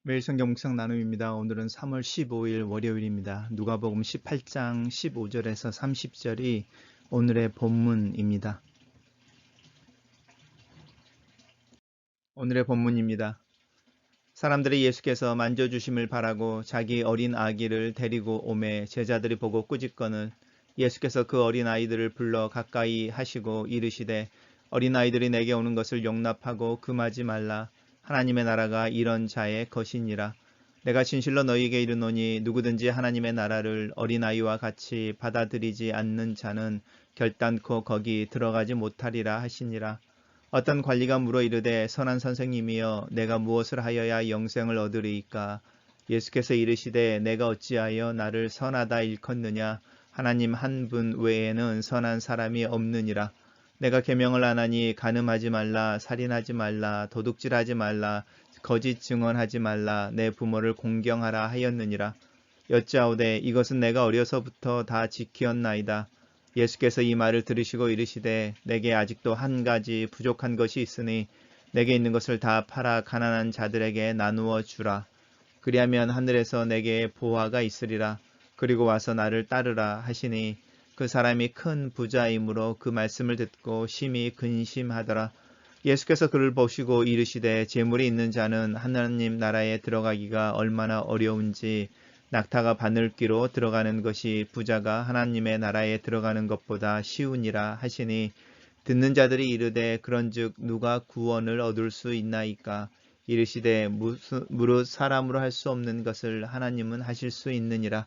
매일 성경 묵상 나눔입니다. 오늘은 3월 15일 월요일입니다. 누가복음 18장 15절에서 30절이 오늘의 본문입니다. 오늘의 본문입니다. 사람들이 예수께서 만져주심을 바라고 자기 어린 아기를 데리고 오매 제자들이 보고 꾸짖거늘 예수께서 그 어린 아이들을 불러 가까이 하시고 이르시되 어린 아이들이 내게 오는 것을 용납하고 금하지 말라. 하나님의 나라가 이런 자의 것이니라. 내가 진실로 너희에게 이르노니 누구든지 하나님의 나라를 어린아이와 같이 받아들이지 않는 자는 결단코 거기 들어가지 못하리라 하시니라. 어떤 관리가 물어 이르되 선한 선생님이여 내가 무엇을 하여야 영생을 얻으리이까. 예수께서 이르시되 내가 어찌하여 나를 선하다 일컫느냐. 하나님 한 분 외에는 선한 사람이 없느니라. 내가 계명을 안 하니 간음하지 말라, 살인하지 말라, 도둑질하지 말라, 거짓 증언하지 말라, 내 부모를 공경하라 하였느니라. 여짜오되 이것은 내가 어려서부터 다 지키었나이다. 예수께서 이 말을 들으시고 이르시되 내게 아직도 한 가지 부족한 것이 있으니 내게 있는 것을 다 팔아 가난한 자들에게 나누어 주라. 그리하면 하늘에서 내게 보화가 있으리라. 그리고 와서 나를 따르라 하시니 그 사람이 큰 부자이므로 그 말씀을 듣고 심히 근심하더라. 예수께서 그를 보시고 이르시되 재물이 있는 자는 하나님 나라에 들어가기가 얼마나 어려운지 낙타가 바늘귀로 들어가는 것이 부자가 하나님의 나라에 들어가는 것보다 쉬우니라 하시니 듣는 자들이 이르되 그런즉 누가 구원을 얻을 수 있나이까. 이르시되 무릇 사람으로 할 수 없는 것을 하나님은 하실 수 있느니라.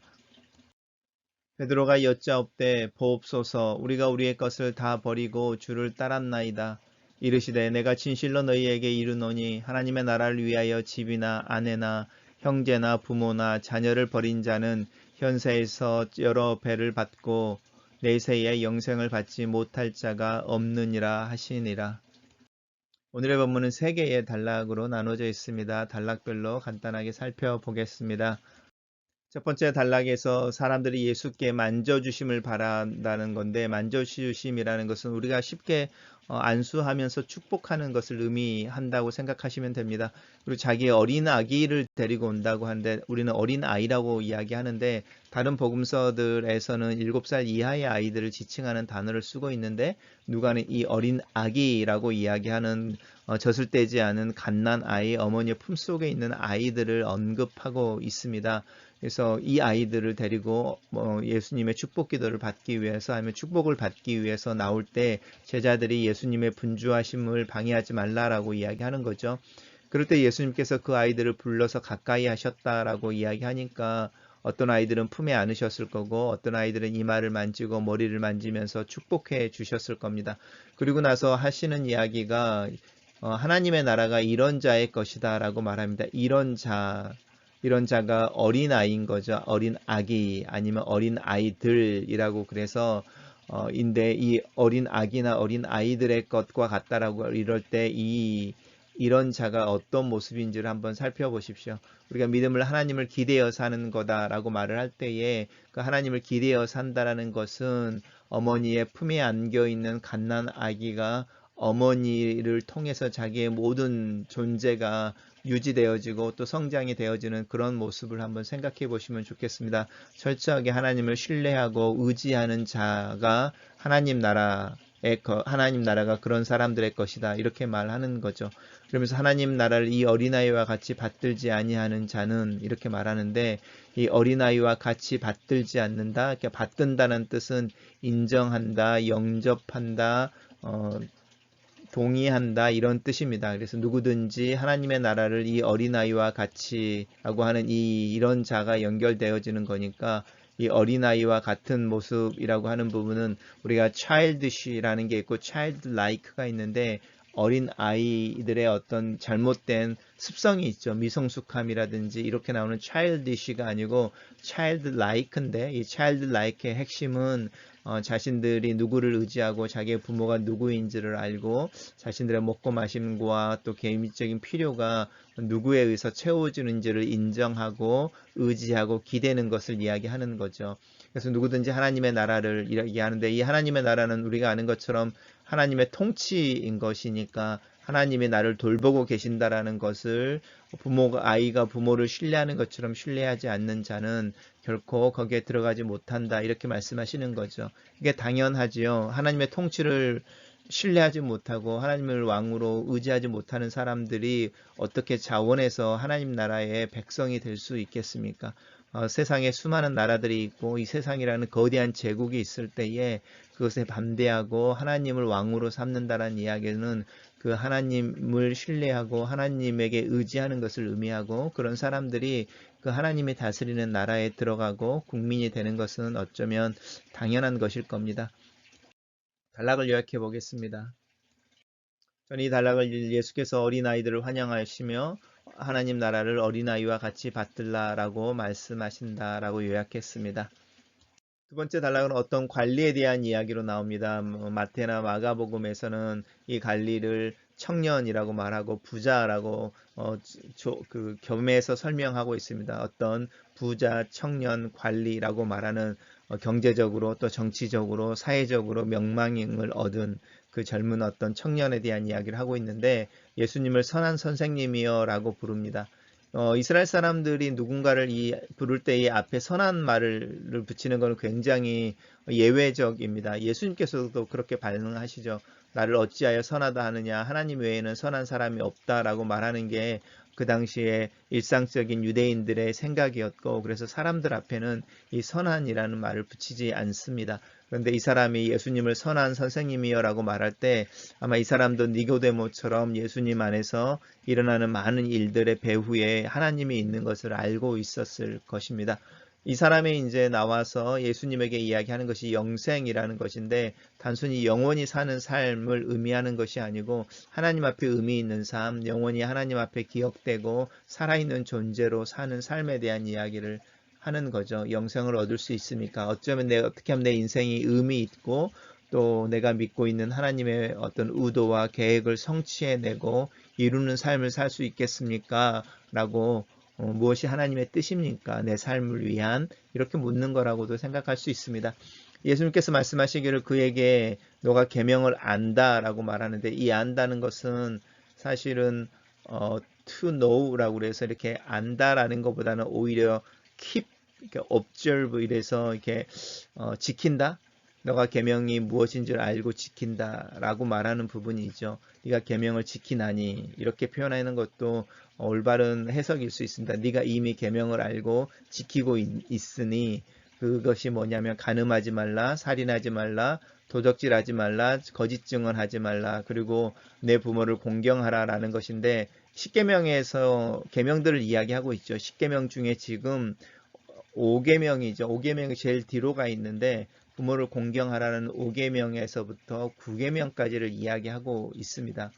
베드로가 여짜옵되 보옵소서 우리가 우리의 것을 다 버리고 주를 따랐나이다. 이르시되 내가 진실로 너희에게 이르노니 하나님의 나라를 위하여 집이나 아내나 형제나 부모나 자녀를 버린 자는 현세에서 여러 배를 받고 내세에 영생을 받지 못할 자가 없느니라 하시니라. 오늘의 본문은 세 개의 단락으로 나눠져 있습니다. 단락별로 간단하게 살펴보겠습니다. 첫 번째 단락에서 사람들이 예수께 만져주심을 바란다는 건데, 만져주심이라는 것은 우리가 쉽게 안수하면서 축복하는 것을 의미한다고 생각하시면 됩니다. 그리고 자기 어린 아기를 데리고 온다고 하는데 우리는 어린 아이라고 이야기하는데 다른 복음서들에서는 7살 이하의 아이들을 지칭하는 단어를 쓰고 있는데 누가는 이 어린 아기라고 이야기하는 젖을 떼지 않은 갓난 아이, 어머니의 품속에 있는 아이들을 언급하고 있습니다. 그래서 이 아이들을 데리고 예수님의 축복 기도를 받기 위해서 아니면 축복을 받기 위해서 나올 때 제자들이 예수님의 분주하심을 방해하지 말라라고 이야기하는 거죠. 그럴 때 예수님께서 그 아이들을 불러서 가까이 하셨다라고 이야기하니까 어떤 아이들은 품에 안으셨을 거고 어떤 아이들은 이마를 만지고 머리를 만지면서 축복해 주셨을 겁니다. 그리고 나서 하시는 이야기가 하나님의 나라가 이런 자의 것이다 라고 말합니다. 이런 자가 어린 아이인 거죠. 어린 아기 아니면 어린 아이들이라고 그래서 인데 이 어린 아기나 어린 아이들의 것과 같다라고 이럴 때 이런 자가 어떤 모습인지를 한번 살펴보십시오. 우리가 믿음을 하나님을 기대어 사는 거다라고 말을 할 때에 그 하나님을 기대어 산다라는 것은 어머니의 품에 안겨 있는 갓난 아기가 어머니를 통해서 자기의 모든 존재가 유지되어지고 또 성장이 되어지는 그런 모습을 한번 생각해 보시면 좋겠습니다. 철저하게 하나님을 신뢰하고 의지하는 자가 하나님 나라가 그런 사람들의 것이다 이렇게 말하는 거죠. 그러면서 하나님 나라를 이 어린아이와 같이 받들지 아니하는 자는 이렇게 말하는데 이 어린아이와 같이 받들지 않는다. 이렇게 받든다는 뜻은 인정한다, 영접한다, 동의한다 이런 뜻입니다. 그래서 누구든지 하나님의 나라를 이 어린아이와 같이 라고 하는 이런 자가 연결되어지는 거니까 이 어린아이와 같은 모습이라고 하는 부분은 우리가 childish라는 게 있고 childlike가 있는데 어린 아이들의 어떤 잘못된 습성이 있죠. 미성숙함이라든지 이렇게 나오는 childish가 아니고 childlike인데 이 childlike의 핵심은 자신들이 누구를 의지하고 자기의 부모가 누구인지를 알고 자신들의 먹고 마심과 또 개인적인 필요가 누구에 의해서 채워지는지를 인정하고 의지하고 기대는 것을 이야기하는 거죠. 그래서 누구든지 하나님의 나라를 이야기하는데 이 하나님의 나라는 우리가 아는 것처럼 하나님의 통치인 것이니까 하나님이 나를 돌보고 계신다라는 것을 아이가 부모를 신뢰하는 것처럼 신뢰하지 않는 자는 결코 거기에 들어가지 못한다. 이렇게 말씀하시는 거죠. 이게 당연하지요. 하나님의 통치를 신뢰하지 못하고 하나님을 왕으로 의지하지 못하는 사람들이 어떻게 자원해서 하나님 나라의 백성이 될 수 있겠습니까? 세상에 수많은 나라들이 있고 이 세상이라는 거대한 제국이 있을 때에 그것에 반대하고 하나님을 왕으로 삼는다는 이야기는 그 하나님을 신뢰하고 하나님에게 의지하는 것을 의미하고, 그런 사람들이 그 하나님이 다스리는 나라에 들어가고 국민이 되는 것은 어쩌면 당연한 것일 겁니다. 단락을 요약해 보겠습니다. 저는 이 단락을 예수께서 어린아이들을 환영하시며 하나님 나라를 어린아이와 같이 받들라라고 말씀하신다라고 요약했습니다. 두 번째 단락은 어떤 관리에 대한 이야기로 나옵니다. 마태나 마가복음에서는 이 관리를 청년이라고 말하고 부자라고 그 겸해서 설명하고 있습니다. 어떤 부자, 청년, 관리라고 말하는 경제적으로 또 정치적으로 사회적으로 명망을 얻은 그 젊은 어떤 청년에 대한 이야기를 하고 있는데, 예수님을 선한 선생님이여 라고 부릅니다. 이스라엘 사람들이 누군가를 부를 때 이 앞에 선한 말을 붙이는 것은 굉장히 예외적입니다. 예수님께서도 그렇게 반응하시죠. 나를 어찌하여 선하다 하느냐, 하나님 외에는 선한 사람이 없다라고 말하는 게 그 당시에 일상적인 유대인들의 생각이었고, 그래서 사람들 앞에는 이 선한이라는 말을 붙이지 않습니다. 그런데 이 사람이 예수님을 선한 선생님이여 라고 말할 때 아마 이 사람도 니고데모처럼 예수님 안에서 일어나는 많은 일들의 배후에 하나님이 있는 것을 알고 있었을 것입니다. 이 사람이 이제 나와서 예수님에게 이야기하는 것이 영생이라는 것인데, 단순히 영원히 사는 삶을 의미하는 것이 아니고 하나님 앞에 의미 있는 삶, 영원히 하나님 앞에 기억되고 살아있는 존재로 사는 삶에 대한 이야기를 하는 거죠. 영생을 얻을 수 있습니까? 어쩌면 내가 어떻게 하면 내 인생이 의미 있고 또 내가 믿고 있는 하나님의 어떤 의도와 계획을 성취해내고 이루는 삶을 살 수 있겠습니까? 라고 무엇이 하나님의 뜻입니까? 내 삶을 위한, 이렇게 묻는 거라고도 생각할 수 있습니다. 예수님께서 말씀하시기를 그에게 너가 계명을 안다라고 말하는데, 이 안다는 것은 사실은 to know라고 그래서 이렇게 안다라는 것보다는 오히려 keep, 이렇게 observe 이래서 이렇게 지킨다. 너가 계명이 무엇인지를 알고 지킨다라고 말하는 부분이죠. 네가 계명을 지키나니, 이렇게 표현하는 것도 올바른 해석일 수 있습니다. 네가 이미 계명을 알고 지키고 있으니, 그것이 뭐냐면 간음하지 말라, 살인하지 말라, 도적질하지 말라, 거짓 증언하지 말라, 그리고 내 부모를 공경하라라는 것인데, 십계명에서 계명들을 이야기하고 있죠. 십계명 중에 지금 5계명이죠. 5계명이 제일 뒤로 가 있는데 부모를 공경하라는 5계명에서부터 9계명까지를 이야기하고 있습니다.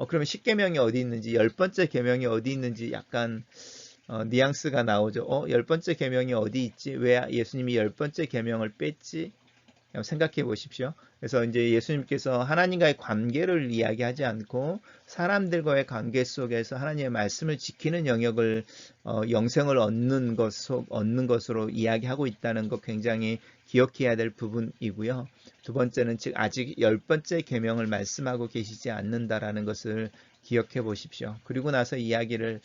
그러면 10계명이 어디 있는지, 10번째 계명이 어디 있는지 약간 뉘앙스가 나오죠. 10번째 계명이 어디 있지? 왜 예수님이 10번째 계명을 뺐지? 생각해 보십시오. 그래서 이제 예수님께서 하나님과의 관계를 이야기하지 않고 사람들과의 관계 속에서 하나님의 말씀을 지키는 영역을 영생을 얻는 것으로 이야기하고 있다는 것 굉장히 기억해야 될 부분이고요. 두 번째는 즉 아직 10번째 계명을 말씀하고 계시지 않는다라는 것을 기억해 보십시오. 그리고 나서 이야기를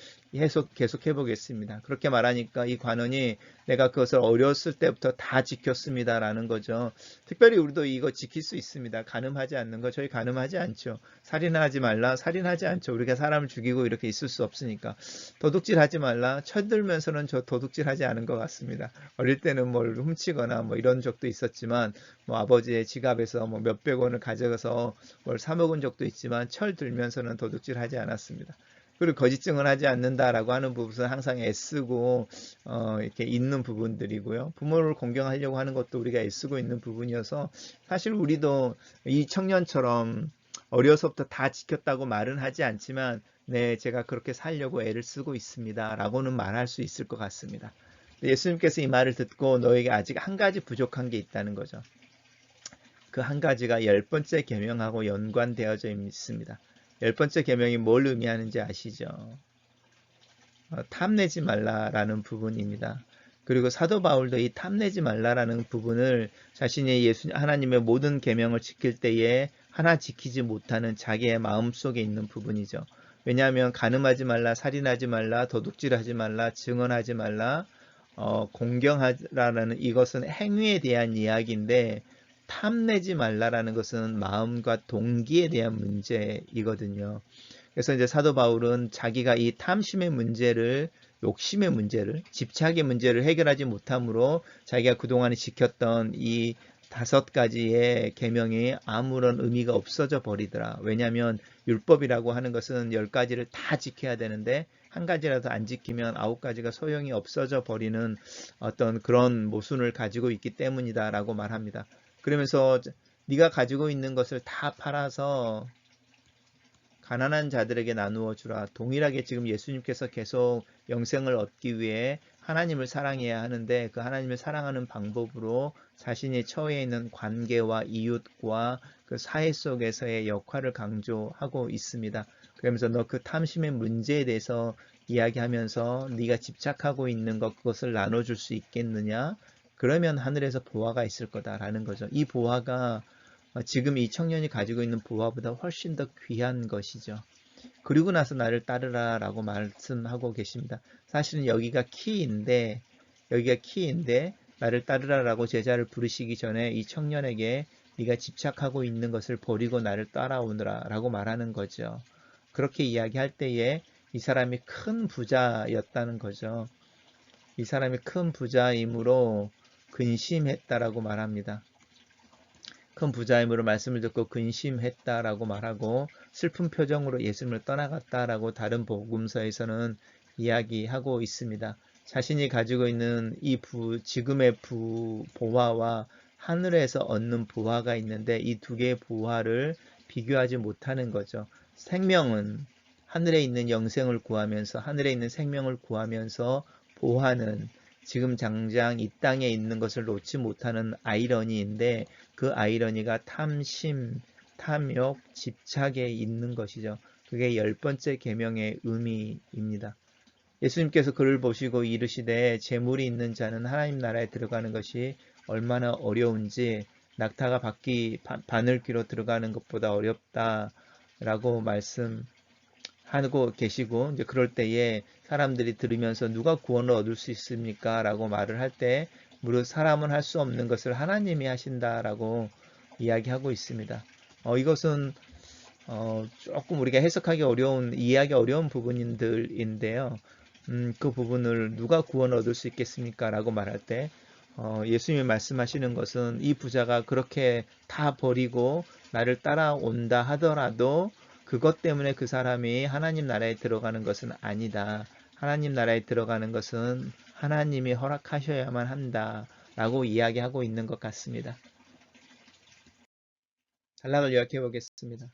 계속해 보겠습니다. 그렇게 말하니까 이 관원이 내가 그것을 어렸을 때부터 다 지켰습니다라는 거죠. 특별히 우리도 이거 지킬 수 있습니다. 간음하지 않는 거, 저희 간음하지 않죠. 살인하지 말라, 살인하지 않죠. 우리가 사람을 죽이고 이렇게 있을 수 없으니까. 도둑질하지 말라, 쳐들면서는 저 도둑질하지 않은 것 같습니다. 어릴 때는 뭘 훔치거나 뭐 이런 적도 있었지만, 뭐 아버지의 지갑에서 뭐 몇백 원을 가져가서 뭘 사 먹은 적도 있지만 철 들면서는 도둑질하지 않았습니다. 그리고 거짓 증언하지 않는다라고 하는 부분은 항상 애쓰고 이렇게 있는 부분들이고요. 부모를 공경하려고 하는 것도 우리가 애쓰고 있는 부분이어서, 사실 우리도 이 청년처럼 어려서부터 다 지켰다고 말은 하지 않지만, 네, 제가 그렇게 살려고 애를 쓰고 있습니다 라고는 말할 수 있을 것 같습니다. 예수님께서 이 말을 듣고 너에게 아직 한 가지 부족한 게 있다는 거죠. 그 한 가지가 10번째 계명하고 연관되어져 있습니다. 10번째 계명이 뭘 의미하는지 아시죠? 탐내지 말라라는 부분입니다. 그리고 사도 바울도 이 탐내지 말라라는 부분을 자신의 하나님의 모든 계명을 지킬 때에 하나 지키지 못하는 자기의 마음속에 있는 부분이죠. 왜냐하면 간음하지 말라, 살인하지 말라, 도둑질하지 말라, 증언하지 말라, 공경하라는 이것은 행위에 대한 이야기인데 탐내지 말라라는 것은 마음과 동기에 대한 문제이거든요. 그래서 이제 사도 바울은 자기가 이 탐심의 문제를, 욕심의 문제를, 집착의 문제를 해결하지 못함으로 자기가 그동안에 지켰던 이 5가지의 계명이 아무런 의미가 없어져 버리더라. 왜냐하면 율법이라고 하는 것은 10가지를 다 지켜야 되는데 한 가지라도 안 지키면 9가지가 소용이 없어져 버리는 어떤 그런 모순을 가지고 있기 때문이다라고 말합니다. 그러면서 네가 가지고 있는 것을 다 팔아서 가난한 자들에게 나누어 주라. 동일하게 지금 예수님께서 계속 영생을 얻기 위해 하나님을 사랑해야 하는데 그 하나님을 사랑하는 방법으로 자신이 처해 있는 관계와 이웃과 그 사회 속에서의 역할을 강조하고 있습니다. 그러면서 너 그 탐심의 문제에 대해서 이야기하면서 네가 집착하고 있는 것 그것을 나눠줄 수 있겠느냐? 그러면 하늘에서 보화가 있을 거다라는 거죠. 이 보화가 지금 이 청년이 가지고 있는 보화보다 훨씬 더 귀한 것이죠. 그리고 나서 나를 따르라 라고 말씀하고 계십니다. 사실은 여기가 키인데 나를 따르라 라고 제자를 부르시기 전에 이 청년에게 네가 집착하고 있는 것을 버리고 나를 따라오느라 라고 말하는 거죠. 그렇게 이야기할 때에 이 사람이 큰 부자였다는 거죠. 이 사람이 큰 부자이므로 근심했다라고 말합니다. 큰 부자임으로 말씀을 듣고 근심했다라고 말하고 슬픈 표정으로 예수님을 떠나갔다라고 다른 복음서에서는 이야기하고 있습니다. 자신이 가지고 있는 이 지금의 보화와 하늘에서 얻는 보화가 있는데 이 두 개의 보화를 비교하지 못하는 거죠. 생명은 하늘에 있는 영생을 구하면서 하늘에 있는 생명을 구하면서 보화는 지금 당장 이 땅에 있는 것을 놓지 못하는 아이러니인데 그 아이러니가 탐심, 탐욕, 집착에 있는 것이죠. 그게 10번째 계명의 의미입니다. 예수님께서 그를 보시고 이르시되 재물이 있는 자는 하나님 나라에 들어가는 것이 얼마나 어려운지 낙타가 바늘귀로 들어가는 것보다 어렵다라고 말씀하고 계시고 이제 그럴 때에 사람들이 들으면서 누가 구원을 얻을 수 있습니까? 라고 말을 할 때 무릇 사람은 할 수 없는 것을 하나님이 하신다라고 이야기하고 있습니다. 이것은 조금 우리가 해석하기 어려운, 이해하기 어려운 부분들인데요. 그 부분을 누가 구원 얻을 수 있겠습니까? 라고 말할 때 예수님이 말씀하시는 것은 이 부자가 그렇게 다 버리고 나를 따라온다 하더라도 그것 때문에 그 사람이 하나님 나라에 들어가는 것은 아니다. 하나님 나라에 들어가는 것은 하나님이 허락하셔야만 한다. 라고 이야기하고 있는 것 같습니다. 단락을 요약해 보겠습니다.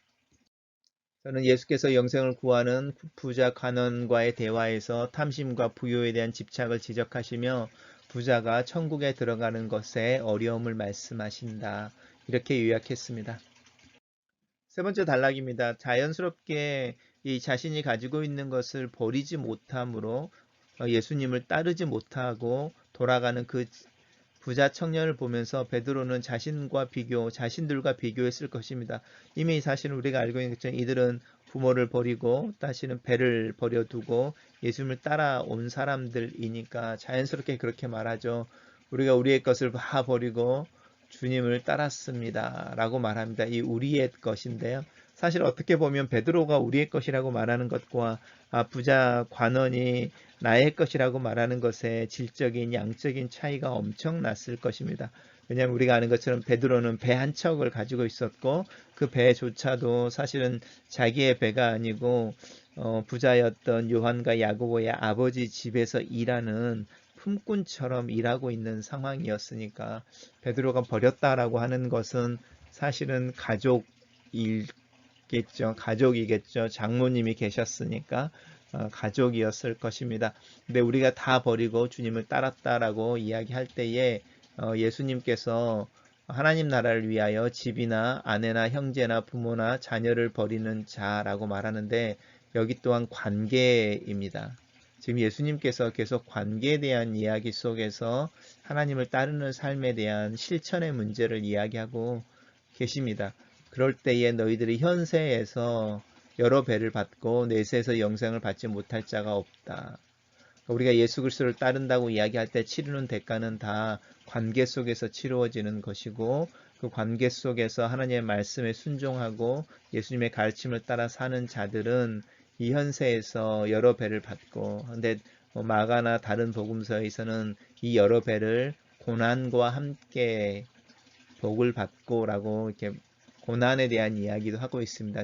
저는 예수께서 영생을 구하는 부자 간원과의 대화에서 탐심과 부요에 대한 집착을 지적하시며 부자가 천국에 들어가는 것에 어려움을 말씀하신다. 이렇게 요약했습니다. 세 번째 단락입니다. 자연스럽게 이 자신이 가지고 있는 것을 버리지 못함으로 예수님을 따르지 못하고 돌아가는 그 부자 청년을 보면서 베드로는 자신들과 비교했을 것입니다. 이미 사실은 우리가 알고 있는 것처럼 이들은 부모를 버리고 다시는 배를 버려두고 예수님을 따라온 사람들이니까 자연스럽게 그렇게 말하죠. 우리가 우리의 것을 다 버리고 주님을 따랐습니다. 라고 말합니다. 이 우리의 것인데요. 사실 어떻게 보면 베드로가 우리의 것이라고 말하는 것과 부자 관원이 나의 것이라고 말하는 것의 질적인 양적인 차이가 엄청났을 것입니다. 왜냐하면 우리가 아는 것처럼 베드로는 배 한 척을 가지고 있었고 그 배조차도 사실은 자기의 배가 아니고 부자였던 요한과 야고보의 아버지 집에서 일하는 품꾼처럼 일하고 있는 상황이었으니까 베드로가 버렸다라고 하는 것은 사실은 가족이겠죠. 장모님이 계셨으니까 가족이었을 것입니다. 근데 우리가 다 버리고 주님을 따랐다라고 이야기할 때에 예수님께서 하나님 나라를 위하여 집이나 아내나 형제나 부모나 자녀를 버리는 자라고 말하는데 여기 또한 관계입니다. 지금 예수님께서 계속 관계에 대한 이야기 속에서 하나님을 따르는 삶에 대한 실천의 문제를 이야기하고 계십니다. 그럴 때에 너희들이 현세에서 여러 배를 받고 내세에서 영생을 받지 못할 자가 없다. 우리가 예수 그리스도를 따른다고 이야기할 때 치르는 대가는 다 관계 속에서 치루어지는 것이고, 그 관계 속에서 하나님의 말씀에 순종하고 예수님의 가르침을 따라 사는 자들은 이 현세에서 여러 배를 받고, 근데 마가나 다른 복음서에서는 이 여러 배를 고난과 함께 복을 받고라고 이렇게 고난에 대한 이야기도 하고 있습니다.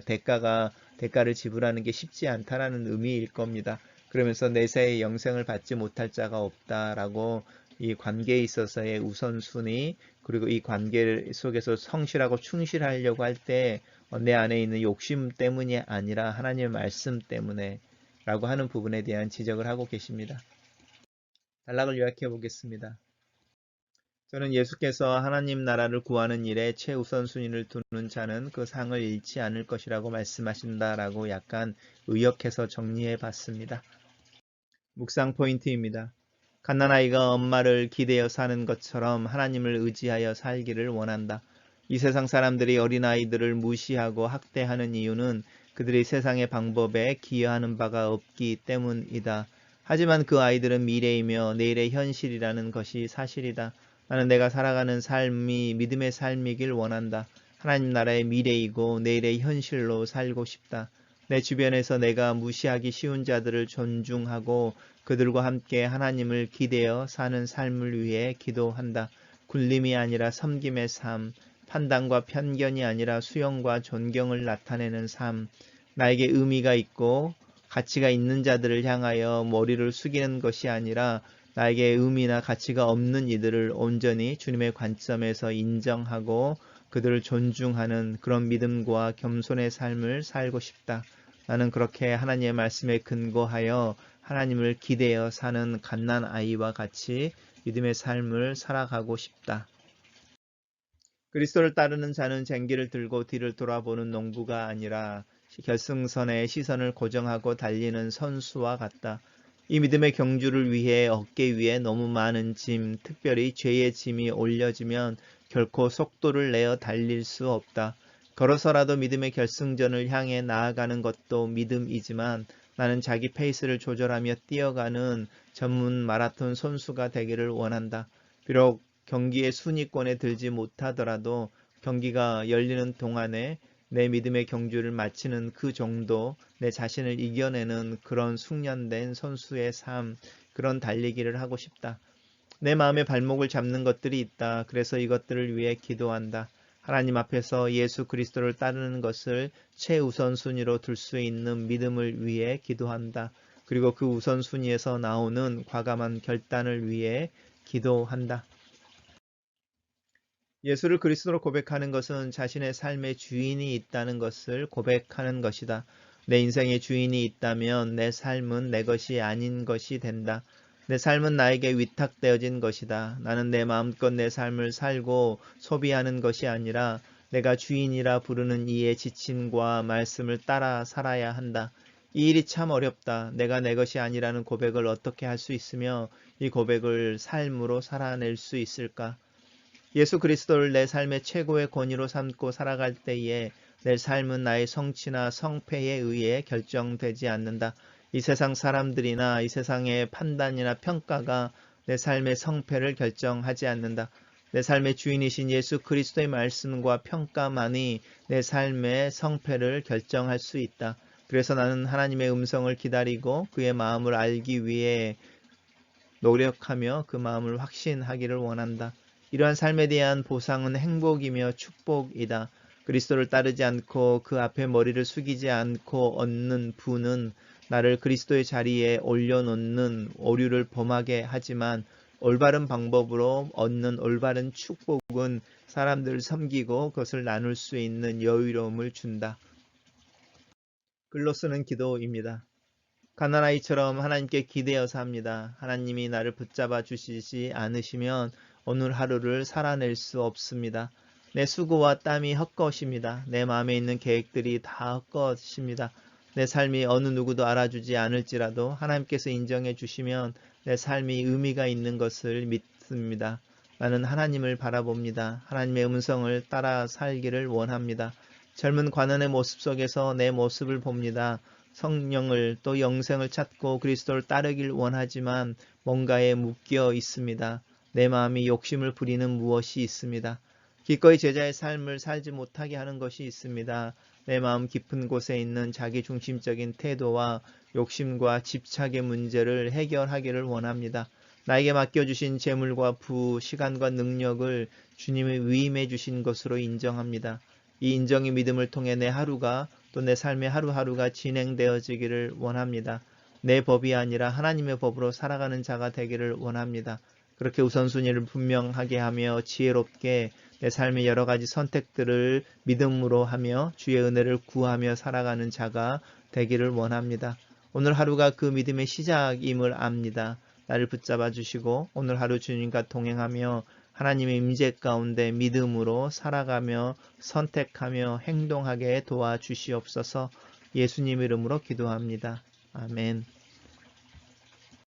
대가를 지불하는 게 쉽지 않다라는 의미일 겁니다. 그러면서 내세의 영생을 받지 못할 자가 없다라고 이 관계에 있어서의 우선순위, 그리고 이 관계 속에서 성실하고 충실하려고 할 때 내 안에 있는 욕심 때문이 아니라 하나님의 말씀 때문에 라고 하는 부분에 대한 지적을 하고 계십니다. 단락을 요약해 보겠습니다. 저는 예수께서 하나님 나라를 구하는 일에 최우선순위를 두는 자는 그 상을 잃지 않을 것이라고 말씀하신다라고 약간 의역해서 정리해 봤습니다. 묵상 포인트입니다. 갓난아이가 엄마를 기대어 사는 것처럼 하나님을 의지하여 살기를 원한다. 이 세상 사람들이 어린아이들을 무시하고 학대하는 이유는 그들이 세상의 방법에 기여하는 바가 없기 때문이다. 하지만 그 아이들은 미래이며 내일의 현실이라는 것이 사실이다. 나는 내가 살아가는 삶이 믿음의 삶이길 원한다. 하나님 나라의 미래이고 내일의 현실로 살고 싶다. 내 주변에서 내가 무시하기 쉬운 자들을 존중하고 그들과 함께 하나님을 기대어 사는 삶을 위해 기도한다. 굴림이 아니라 섬김의 삶, 판단과 편견이 아니라 수용과 존경을 나타내는 삶, 나에게 의미가 있고 가치가 있는 자들을 향하여 머리를 숙이는 것이 아니라 나에게 의미나 가치가 없는 이들을 온전히 주님의 관점에서 인정하고 그들을 존중하는 그런 믿음과 겸손의 삶을 살고 싶다. 나는 그렇게 하나님의 말씀에 근거하여 하나님을 기대어 사는 갓난아이와 같이 믿음의 삶을 살아가고 싶다. 그리스도를 따르는 자는 쟁기를 들고 뒤를 돌아보는 농부가 아니라 결승선에 시선을 고정하고 달리는 선수와 같다. 이 믿음의 경주를 위해 어깨 위에 너무 많은 짐, 특별히 죄의 짐이 올려지면 결코 속도를 내어 달릴 수 없다. 걸어서라도 믿음의 결승전을 향해 나아가는 것도 믿음이지만 나는 자기 페이스를 조절하며 뛰어가는 전문 마라톤 선수가 되기를 원한다. 비록 경기의 순위권에 들지 못하더라도 경기가 열리는 동안에 내 믿음의 경주를 마치는 그 정도, 내 자신을 이겨내는 그런 숙련된 선수의 삶, 그런 달리기를 하고 싶다. 내 마음의 발목을 잡는 것들이 있다. 그래서 이것들을 위해 기도한다. 하나님 앞에서 예수 그리스도를 따르는 것을 최우선순위로 둘 수 있는 믿음을 위해 기도한다. 그리고 그 우선순위에서 나오는 과감한 결단을 위해 기도한다. 예수를 그리스도로 고백하는 것은 자신의 삶의 주인이 있다는 것을 고백하는 것이다. 내 인생의 주인이 있다면 내 삶은 내 것이 아닌 것이 된다. 내 삶은 나에게 위탁되어진 것이다. 나는 내 마음껏 내 삶을 살고 소비하는 것이 아니라 내가 주인이라 부르는 이의 지침과 말씀을 따라 살아야 한다. 이 일이 참 어렵다. 내가 내 것이 아니라는 고백을 어떻게 할 수 있으며 이 고백을 삶으로 살아낼 수 있을까? 예수 그리스도를 내 삶의 최고의 권위로 삼고 살아갈 때에 내 삶은 나의 성취나 성패에 의해 결정되지 않는다. 이 세상 사람들이나 이 세상의 판단이나 평가가 내 삶의 성패를 결정하지 않는다. 내 삶의 주인이신 예수 그리스도의 말씀과 평가만이 내 삶의 성패를 결정할 수 있다. 그래서 나는 하나님의 음성을 기다리고 그의 마음을 알기 위해 노력하며 그 마음을 확신하기를 원한다. 이러한 삶에 대한 보상은 행복이며 축복이다. 그리스도를 따르지 않고 그 앞에 머리를 숙이지 않고 얻는 부는 나를 그리스도의 자리에 올려놓는 오류를 범하게 하지만 올바른 방법으로 얻는 올바른 축복은 사람들을 섬기고 그것을 나눌 수 있는 여유로움을 준다. 글로 쓰는 기도입니다. 가난아이처럼 하나님께 기대어서 합니다. 하나님이 나를 붙잡아 주시지 않으시면 오늘 하루를 살아낼 수 없습니다. 내 수고와 땀이 헛것입니다. 내 마음에 있는 계획들이 다 헛것입니다. 내 삶이 어느 누구도 알아주지 않을지라도 하나님께서 인정해 주시면 내 삶이 의미가 있는 것을 믿습니다. 나는 하나님을 바라봅니다. 하나님의 음성을 따라 살기를 원합니다. 젊은 관원의 모습 속에서 내 모습을 봅니다. 성령을 또 영생을 찾고 그리스도를 따르길 원하지만 뭔가에 묶여 있습니다. 내 마음이 욕심을 부리는 무엇이 있습니다. 기꺼이 제자의 삶을 살지 못하게 하는 것이 있습니다. 내 마음 깊은 곳에 있는 자기 중심적인 태도와 욕심과 집착의 문제를 해결하기를 원합니다. 나에게 맡겨주신 재물과 부, 시간과 능력을 주님이 위임해 주신 것으로 인정합니다. 이 인정의 믿음을 통해 내 하루가 또 내 삶의 하루하루가 진행되어지기를 원합니다. 내 법이 아니라 하나님의 법으로 살아가는 자가 되기를 원합니다. 그렇게 우선순위를 분명하게 하며 지혜롭게 내 삶의 여러 가지 선택들을 믿음으로 하며 주의 은혜를 구하며 살아가는 자가 되기를 원합니다. 오늘 하루가 그 믿음의 시작임을 압니다. 나를 붙잡아 주시고 오늘 하루 주님과 동행하며 하나님의 임재 가운데 믿음으로 살아가며 선택하며 행동하게 도와주시옵소서. 예수님 이름으로 기도합니다. 아멘.